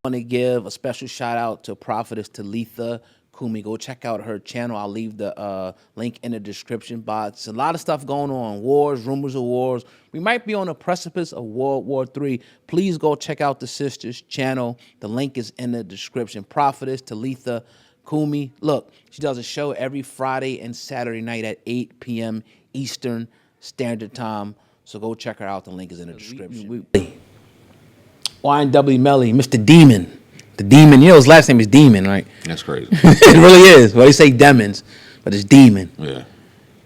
want to give a special shout out to Prophetess Talitha Kumi. Go check out her channel. I'll leave the link in the description box. A lot of stuff going on. Wars, rumors of wars. We might be on the precipice of World War III. Please go check out the sister's channel. The link is in the description. Prophetess Talitha Kumi. Look, she does a show every Friday and Saturday night at 8 p.m. Eastern Standard Time. So go check her out. The link is in the description. YNW Melly, Mr. Demon. The Demon, you know his last name is Demon, right? That's crazy. It really is. Well, they say Demons, but it's Demon. Yeah.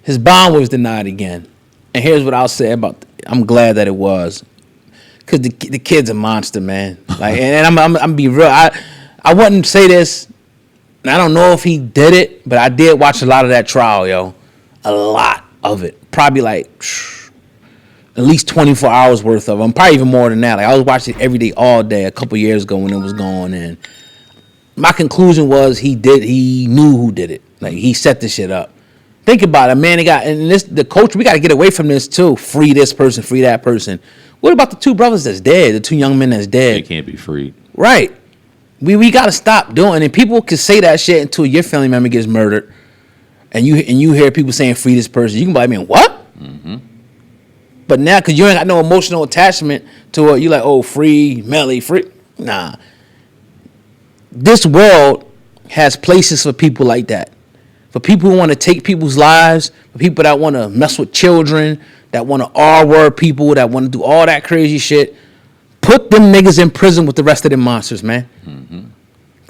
His bond was denied again. And here's what I'll say about I'm glad that it was. Because the kid's a monster, man. Like, and I'm be real. I wouldn't say this, and I don't know if he did it, but I did watch a lot of that trial, yo. A lot of it. Probably like at least 24 hours worth of them. Probably even more than that. Like I was watching it every day, all day, a couple years ago when it was going. And my conclusion was he knew who did it. Like he set this shit up. Think about it, man. The culture, we got to get away from this too. Free this person, free that person. What about the two brothers that's dead? The two young men that's dead? They can't be freed. Right. We got to stop doing it. And people can say that shit until your family member gets murdered. And you hear people saying free this person. You can be like, man, what? Mm-hmm. But now, because you ain't got no emotional attachment to it, you like, oh, free, Melly, free. Nah. This world has places for people like that. For people who want to take people's lives, for people that want to mess with children, that want to R-word people, that want to do all that crazy shit. Put them niggas in prison with the rest of them monsters, man. Mm-hmm.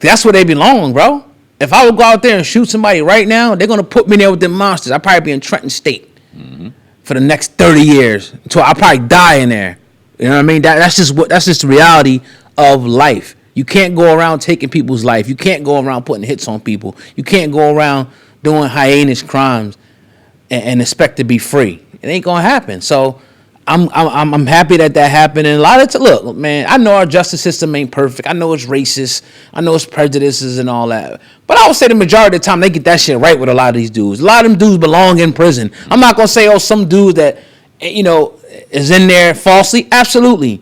That's where they belong, bro. If I would go out there and shoot somebody right now, they're going to put me there with them monsters. I'd probably be in Trenton State. Mm-hmm. For the next 30 years until I probably die in there. You know what I mean? That's just the reality of life. You can't go around taking people's life. You can't go around putting hits on people. You can't go around doing heinous crimes and expect to be free. It ain't gonna happen. So I'm happy that happened. And a lot of look, man, I know our justice system ain't perfect. I know it's racist. I know it's prejudices and all that. But I would say the majority of the time they get that shit right with a lot of these dudes. A lot of them dudes belong in prison. I'm not gonna say, some dude that, is in there falsely. Absolutely.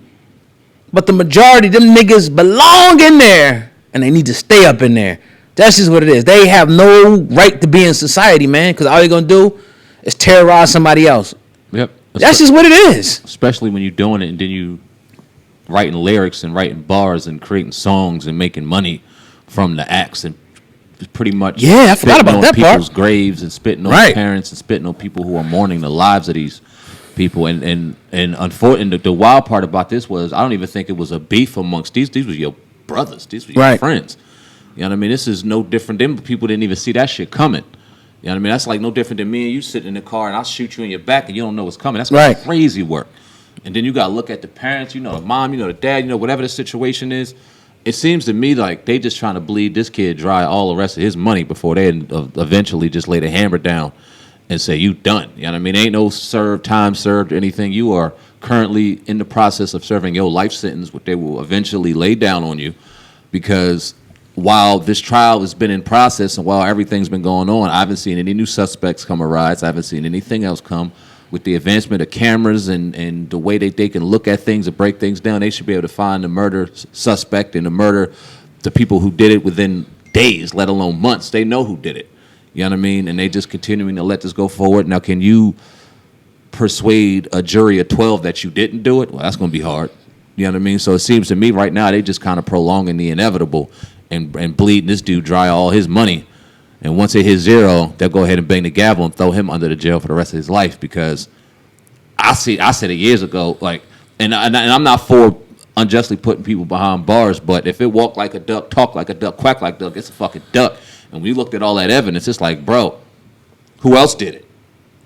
But the majority of them niggas belong in there and they need to stay up in there. That's just what it is. They have no right to be in society, man, because all they're gonna do is terrorize somebody else. Yep. That's just what it is. Especially when you're doing it and then you writing lyrics and writing bars and creating songs and making money from the acts and pretty much I forgot about that people's part. graves and spitting on parents and spitting on people who are mourning the lives of these people. And unfortunately, the wild part about this was I don't even think it was a beef amongst these. These were your brothers. These were your friends. You know what I mean? This is no different. Them people didn't even see that shit coming. You know what I mean? That's like no different than me and you sitting in the car and I'll shoot you in your back and you don't know what's coming. That's crazy work. And then you got to look at the parents, the mom, the dad, whatever the situation is. It seems to me like they just trying to bleed this kid dry all the rest of his money before they eventually just lay the hammer down and say, you done. You know what I mean? Ain't no time served or anything. You are currently in the process of serving your life sentence, which they will eventually lay down on you because while this trial has been in process and while everything's been going on, I haven't seen any new suspects come arise. I haven't seen anything else come. With the advancement of cameras and the way that they can look at things and break things down, they should be able to find the murder suspect and the people who did it within days, let alone months. They know who did it. You know what I mean? And they just continuing to let this go forward. Now, can you persuade a jury of 12 that you didn't do it? Well, that's going to be hard. You know what I mean? So it seems to me right now they just kind of prolonging the inevitable and bleeding this dude dry all his money. And once it hits zero, they'll go ahead and bang the gavel and throw him under the jail for the rest of his life because I said it years ago, and I'm not for unjustly putting people behind bars, but if it walk like a duck, talk like a duck, quack like a duck, it's a fucking duck. And we looked at all that evidence, it's like, bro, who else did it?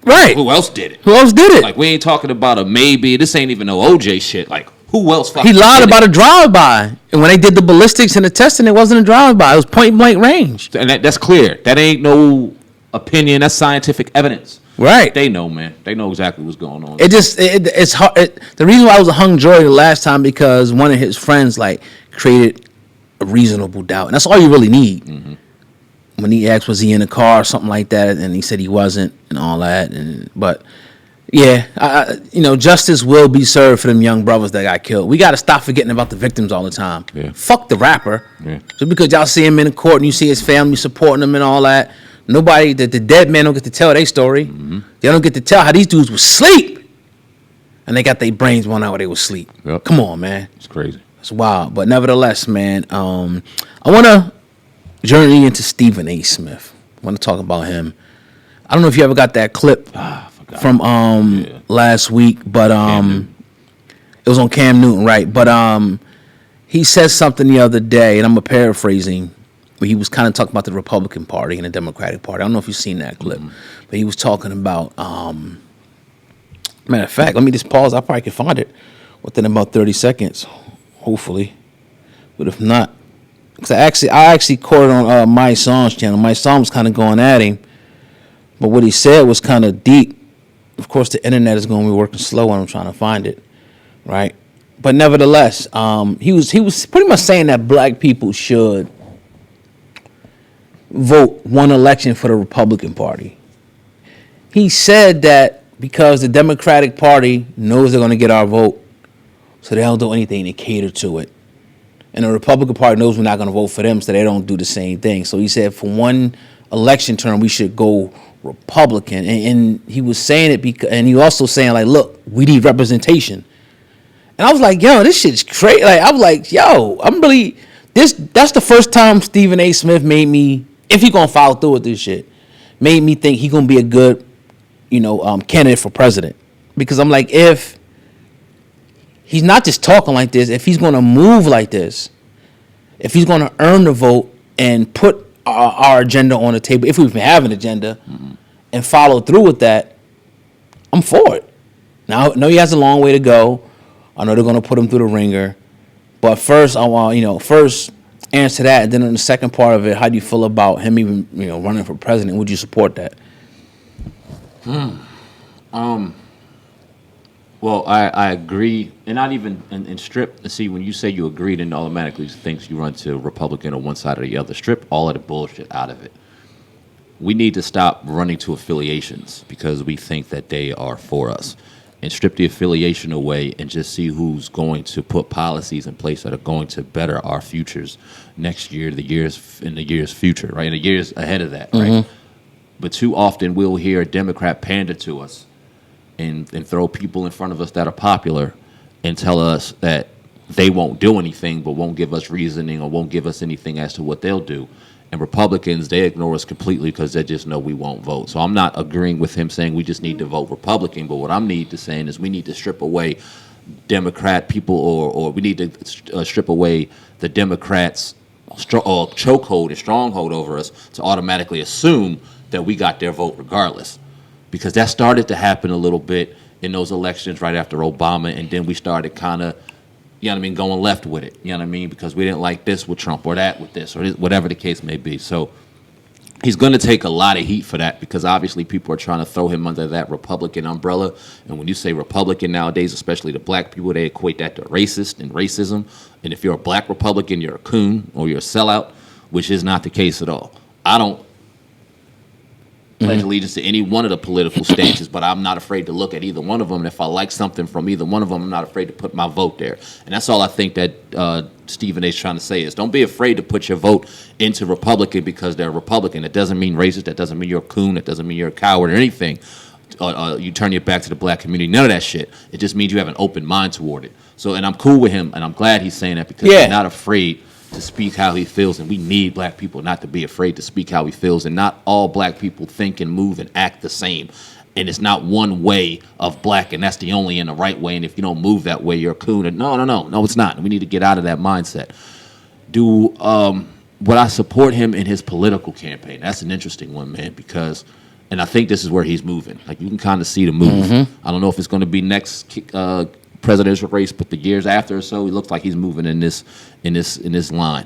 Right. Who else did it? Who else did it? Like, we ain't talking about a maybe. This ain't even no OJ shit. Like, who else fucking He lied did about it? a drive-by. And when they did the ballistics and the testing, it wasn't a drive-by. It was point-blank range. And that's clear. That ain't no opinion. That's scientific evidence. Right. They know, man. They know exactly what's going on. It's hard. The reason why I was a hung jury the last time because one of his friends created a reasonable doubt, and that's all you really need. Mm-hmm. When he asked was he in a car or something like that, and he said he wasn't, and all that, but Yeah, justice will be served for them young brothers that got killed. We got to stop forgetting about the victims all the time. Yeah. Fuck the rapper. Yeah. Just because y'all see him in court and you see his family supporting him and all that, the dead man don't get to tell their story. Mm-hmm. They don't get to tell how these dudes was asleep, and they got their brains blown out while they was asleep. Yep. Come on, man. It's crazy. It's wild. But nevertheless, man, I want to journey into Stephen A. Smith. I want to talk about him. I don't know if you ever got that clip from last week, but it was on Cam Newton, right? But he said something the other day, and I'm paraphrasing, where he was kind of talking about the Republican Party and the Democratic Party. I don't know if you've seen that clip, but he was talking about. Matter of fact, let me just pause. I probably can find it within about 30 seconds, hopefully. But if not, because I actually caught it on My Song's channel. My Song was kind of going at him. But what he said was kind of deep. Of course, the internet is going to be working slow when I'm trying to find it, right? But nevertheless, he was pretty much saying that black people should vote one election for the Republican Party. He said that because the Democratic Party knows they're going to get our vote, so they don't do anything to cater to it. And the Republican Party knows we're not going to vote for them, so they don't do the same thing. So he said for one election term, we should go Republican, and he was saying it because, and he was also saying like, look, we need representation. And I was like, yo, this shit's crazy. Like, I was like, yo, that's the first time Stephen A. Smith made me, if he gonna follow through with this shit, made me think he gonna be a good, candidate for president. Because I'm like, if he's not just talking like this, if he's gonna move like this, if he's gonna earn the vote and put our agenda on the table, if we even have an agenda, and follow through with that, I'm for it. Now, I know he has a long way to go. I know they're going to put him through the ringer. But first, I want, first answer that. And then in the second part of it, how do you feel about him even, running for president? Would you support that? Well, I agree, and not even in strip. See, when you say you agree, then automatically thinks you run to Republican or one side or the other. Strip all of the bullshit out of it. We need to stop running to affiliations because we think that they are for us, and strip the affiliation away and just see who's going to put policies in place that are going to better our futures next year, in the years future, right, in the years ahead of that, right. But too often we'll hear a Democrat pander to us and throw people in front of us that are popular and tell us that they won't do anything but won't give us reasoning or won't give us anything as to what they'll do. And Republicans, they ignore us completely because they just know we won't vote. So I'm not agreeing with him saying we just need to vote Republican, but what I'm saying is we need to strip away Democrat people or we need to strip away the Democrats' chokehold and stronghold over us to automatically assume that we got their vote regardless. Because that started to happen a little bit in those elections right after Obama, and then we started kind of, going left with it, because we didn't like this with Trump or that with this or whatever the case may be. So he's going to take a lot of heat for that because obviously people are trying to throw him under that Republican umbrella. And when you say Republican nowadays, especially the black people, they equate that to racist and racism. And if you're a black Republican, you're a coon or you're a sellout, which is not the case at all. I don't pledge allegiance to any one of the political stages, but I'm not afraid to look at either one of them. And if I like something from either one of them, I'm not afraid to put my vote there. And that's all I think that Stephen A. is trying to say is don't be afraid to put your vote into Republican because they're Republican. It doesn't mean racist. That doesn't mean you're a coon. It doesn't mean you're a coward or anything. You turn your back to the black community. None of that shit. It just means you have an open mind toward it. So, and I'm cool with him, and I'm glad he's saying that because he's not afraid to speak how he feels, and we need black people not to be afraid to speak how he feels, and not all black people think and move and act the same, and it's not one way of black, and that's the only and the right way, and if you don't move that way, you're a coon. And no, it's not. We need to get out of that mindset. Would I support him in his political campaign? That's an interesting one, man, because, and I think this is where he's moving. Like, you can kind of see the move. I don't know if it's going to be next presidential race, but the years after or so, he looks like he's moving in this line.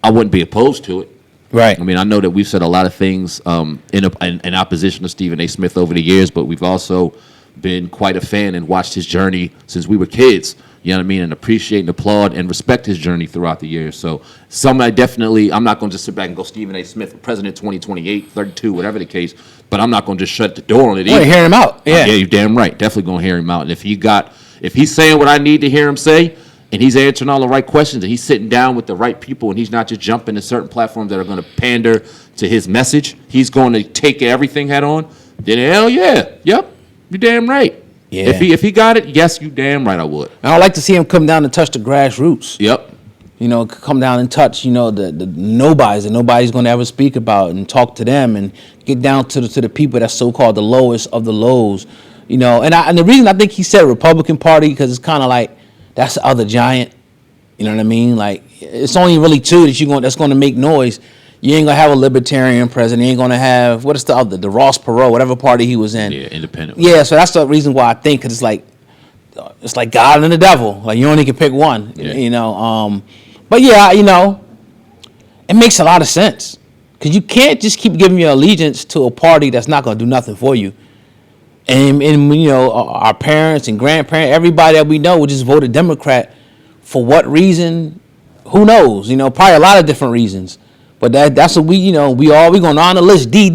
I wouldn't be opposed to it. Right. I mean, I know that we've said a lot of things in opposition to Stephen A. Smith over the years, but we've also been quite a fan and watched his journey since we were kids You know what I mean? And appreciate and applaud and respect his journey throughout the years. So I'm not going to just sit back and go Stephen A. Smith for president 2028, 32, whatever the case. But I'm not going to just shut the door on it either. Hear him out. Yeah, you're damn right. Definitely going to hear him out. And if he's saying what I need to hear him say, and he's answering all the right questions, and he's sitting down with the right people, and he's not just jumping to certain platforms that are going to pander to his message, he's going to take everything head on, then hell yeah. Yep, you're damn right. Yeah. If he got it, yes, you damn right I would. And I'd like to see him come down and touch the grassroots. Yep. You know, come down and touch, you know, the nobodies that nobody's going to ever speak about, and talk to them and get down to the people that's so-called the lowest of the lows. You know, and the reason I think he said Republican Party, because it's kind of like that's the other giant. You know what I mean? Like, it's only really two that's going to make noise. You ain't gonna have a libertarian president. You ain't gonna have, what is the other, the Ross Perot, whatever party he was in. Yeah, independent. Yeah, so that's the reason why I think, because it's like God and the devil. Like, you only can pick one. Yeah. You know. But yeah, you know, it makes a lot of sense, because you can't just keep giving your allegiance to a party that's not gonna do nothing for you. And you know, our parents and grandparents, everybody that we know, would just voted Democrat. For what reason? Who knows? You know, probably a lot of different reasons. But that's what we going on the list. D.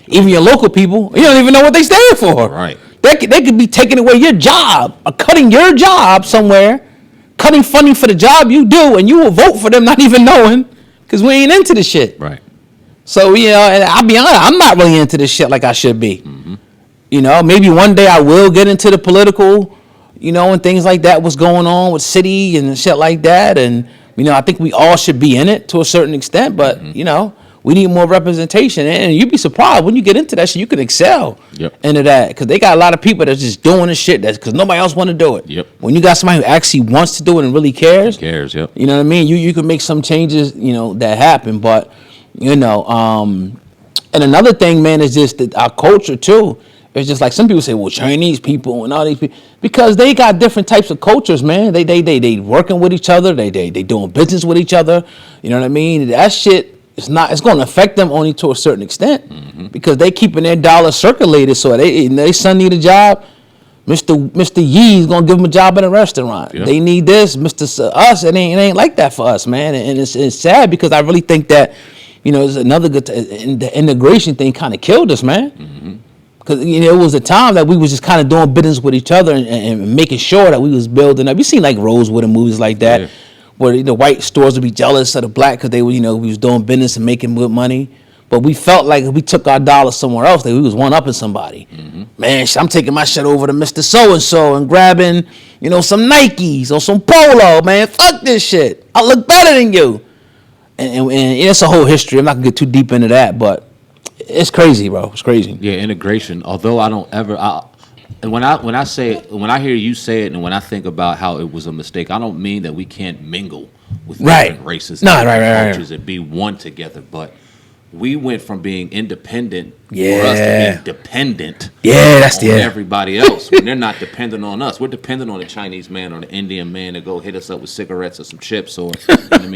Even your local people, you don't even know what they stand for. Right. They could be taking away your job or cutting your job somewhere, cutting funding for the job you do, and you will vote for them not even knowing, because we ain't into this shit. Right. So, you know, and I'll be honest, I'm not really into this shit like I should be. Mm-hmm. You know, maybe one day I will get into the political, you know, and things like that, what's going on with city and shit like that. And, you know, I think we all should be in it to a certain extent, but, you know, we need more representation. And you'd be surprised when you get into that shit, you can excel into that, because they got a lot of people that's just doing this shit because nobody else want to do it. Yep. When you got somebody who actually wants to do it and really cares. Yep. You know what I mean? You can make some changes, you know, that happen. But, you know, and another thing, man, is just that our culture, too. It's just like some people say, well, Chinese people and all these people, because they got different types of cultures, man. They working with each other. They doing business with each other. You know what I mean? That shit it's going to affect them only to a certain extent, because they keeping their dollars circulated. So they son need a job, Mr. Yee's going to give them a job in a restaurant. Yep. They need this, Mr. Us. It ain't like that for us, man. And it's sad, because I really think that, you know, it's another good the integration thing kind of killed us, man. Mm-hmm. Because, you know, it was a time that we was just kind of doing business with each other and making sure that we was building up. You seen like Rosewood and movies like that, where the white stores would be jealous of the black because they were, you know, we was doing business and making good money. But we felt like if we took our dollars somewhere else, that we was one-upping somebody. Mm-hmm. Man, I'm taking my shit over to Mr. So-and-so and grabbing, you know, some Nikes or some Polo, man. Fuck this shit. I look better than you. And it's a whole history. I'm not going to get too deep into that, but it's crazy, bro. It's crazy. Yeah, integration. Although I don't ever, and when I hear you say it, and when I think about how it was a mistake, I don't mean that we can't mingle with different races, cultures, and be one together. But we went from being independent for us to be dependent. Yeah, that's on everybody else. When they're not dependent on us, we're dependent on the Chinese man or the Indian man to go hit us up with cigarettes or some chips or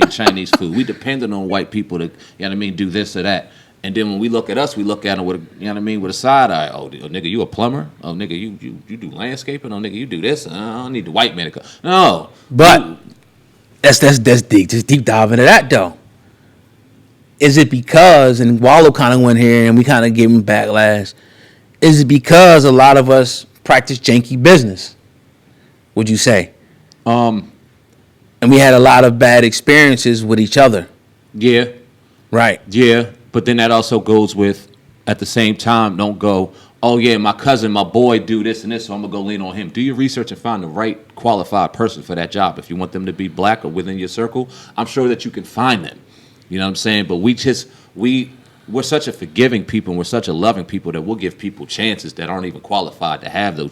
Chinese food. We dependent on white people to do this or that. And then when we look at us, we look at them with with a side eye. Oh, nigga, you a plumber? Oh, nigga, you do landscaping? Oh, nigga, you do this? I don't need the white man to come. No, but that's deep. Just deep dive into that though. Is it because, and Wallow kind of went here and we kind of gave him backlash, is it because a lot of us practice janky business, would you say? And we had a lot of bad experiences with each other. Yeah. Right. Yeah. But then that also goes with, at the same time, don't go, oh, yeah, my cousin, my boy do this and this, so I'm going to go lean on him. Do your research and find the right qualified person for that job. If you want them to be black or within your circle, I'm sure that you can find them. You know what I'm saying? But we're such a forgiving people and we're such a loving people that we'll give people chances that aren't even qualified to have those